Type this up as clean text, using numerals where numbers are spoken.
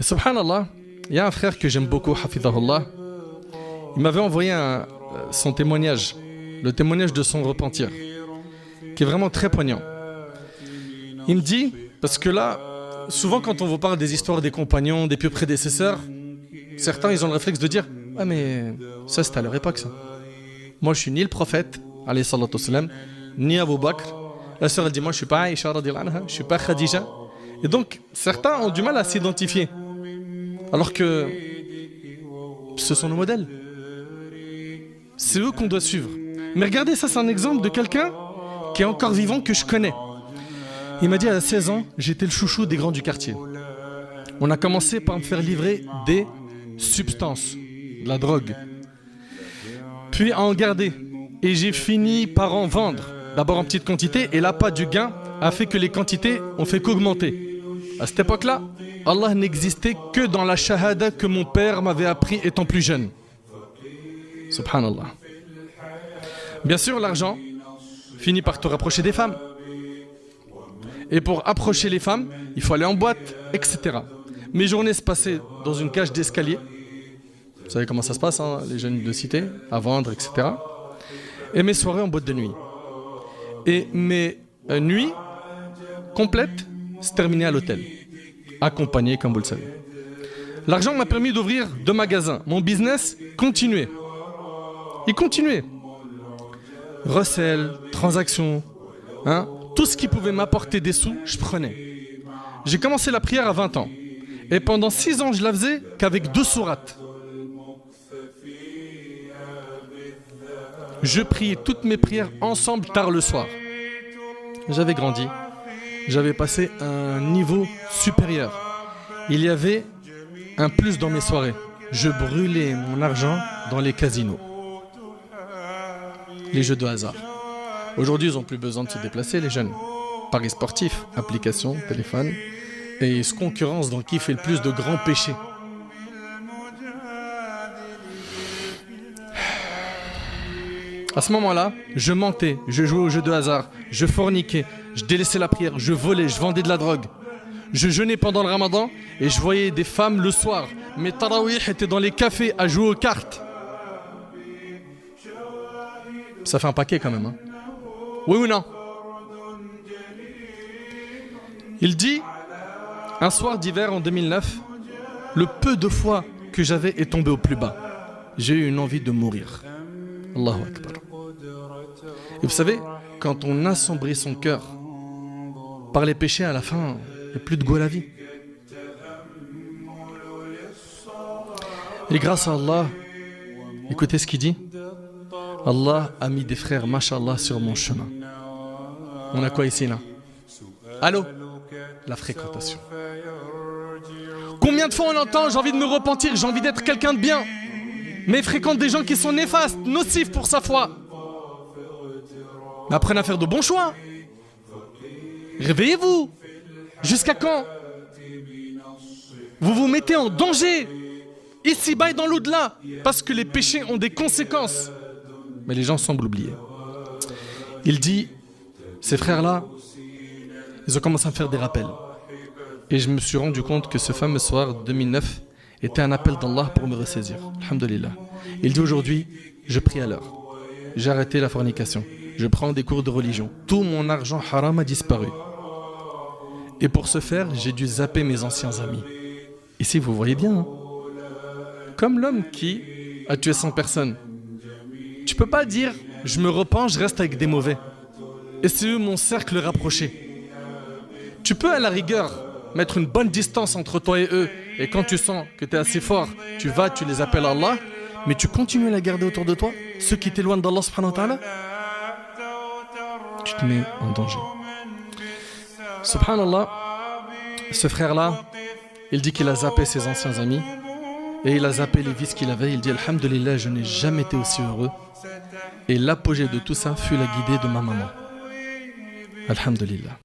Et subhanallah, il y a un frère que j'aime beaucoup, hafidahullah. Il m'avait envoyé son témoignage, le témoignage de son repentir, qui est vraiment très poignant. Il me dit, parce que là, souvent quand on vous parle des histoires des compagnons, des pieux prédécesseurs, certains ils ont le réflexe de dire « Ah mais ça c'était à leur époque ça. Moi je suis ni le prophète, alayhi salatu wassalam, ni Abu Bakr. » La sœur elle dit « Moi je suis pas Aïcha radhiyallahu anha, je suis pas Khadija. » Et donc certains ont du mal à s'identifier. Alors que ce sont nos modèles. C'est eux qu'on doit suivre. Mais regardez, ça c'est un exemple de quelqu'un qui est encore vivant, que je connais. Il m'a dit à 16 ans, j'étais le chouchou des grands du quartier. On a commencé par me faire livrer des substances, de la drogue, puis à en garder. Et j'ai fini par en vendre, d'abord en petite quantité, et l'appât du gain a fait que les quantités ont fait qu'augmenter. À cette époque-là, Allah n'existait que dans la shahada que mon père m'avait appris étant plus jeune. Subhanallah. Bien sûr, l'argent finit par te rapprocher des femmes. Et pour approcher les femmes, il faut aller en boîte, etc. Mes journées se passaient dans une cage d'escalier. Vous savez comment ça se passe, hein, les jeunes de cité, à vendre, etc. Et mes soirées en boîte de nuit. Et mes nuits complètes se terminaient à l'hôtel, accompagné, comme vous le savez. L'argent m'a permis d'ouvrir 2 magasins. Mon business continuait. Il continuait. Recel, transactions, hein, tout ce qui pouvait m'apporter des sous, je prenais. J'ai commencé la prière à 20 ans. Et pendant 6 ans, je la faisais qu'avec 2 sourates. Je priais toutes mes prières ensemble tard le soir. J'avais grandi. J'avais passé à un niveau supérieur. Il y avait un plus dans mes soirées. Je brûlais mon argent dans les casinos. Les jeux de hasard. Aujourd'hui, ils n'ont plus besoin de se déplacer, les jeunes. Paris sportifs, applications, téléphone. Et ils se concurrencent dans qui fait le plus de grands péchés. À ce moment-là, je mentais, je jouais aux jeux de hasard, je forniquais, je délaissais la prière, je volais, je vendais de la drogue. Je jeûnais pendant le ramadan et je voyais des femmes le soir. Mes tarawih étaient dans les cafés à jouer aux cartes. Ça fait un paquet quand même, hein. Oui ou non? Il dit, un soir d'hiver en 2009, le peu de foi que j'avais est tombé au plus bas. J'ai eu une envie de mourir. Allahu Akbar. Et vous savez, quand on assombrit son cœur par les péchés, à la fin, il n'y a plus de goût à la vie. Et grâce à Allah, écoutez ce qu'il dit. Allah a mis des frères, mashallah, sur mon chemin. On a quoi ici, là? Allô? La fréquentation. Combien de fois on entend, j'ai envie de me repentir, j'ai envie d'être quelqu'un de bien, mais il fréquente des gens qui sont néfastes, nocifs pour sa foi. Mais apprenez à faire de bons choix. Réveillez-vous. Jusqu'à quand? Vous vous mettez en danger, ici-bas et dans l'au-delà, parce que les péchés ont des conséquences. Mais les gens semblent oublier. Il dit, ces frères-là, ils ont commencé à me faire des rappels. Et je me suis rendu compte que ce fameux soir 2009 était un appel d'Allah pour me ressaisir. Alhamdulillah. Il dit aujourd'hui, je prie à l'heure. J'ai arrêté la fornication. Je prends des cours de religion. Tout mon argent haram a disparu. Et pour ce faire, j'ai dû zapper mes anciens amis. Ici, vous voyez bien. Hein, comme l'homme qui a tué 100 personnes. Tu peux pas dire, je me repens, je reste avec des mauvais. Et c'est eux mon cercle rapproché. Tu peux à la rigueur mettre une bonne distance entre toi et eux. Et quand tu sens que tu es assez fort, tu vas, tu les appelles Allah. Mais tu continues à les garder autour de toi. Ceux qui t'éloignent d'Allah subhanahu wa ta'ala, tu te mets en danger. Subhanallah, ce frère-là, il dit qu'il a zappé ses anciens amis. Et il a zappé les vices qu'il avait. Il dit, alhamdulillah, je n'ai jamais été aussi heureux. Et l'apogée de tout ça fut la guidée de ma maman. Alhamdulillah.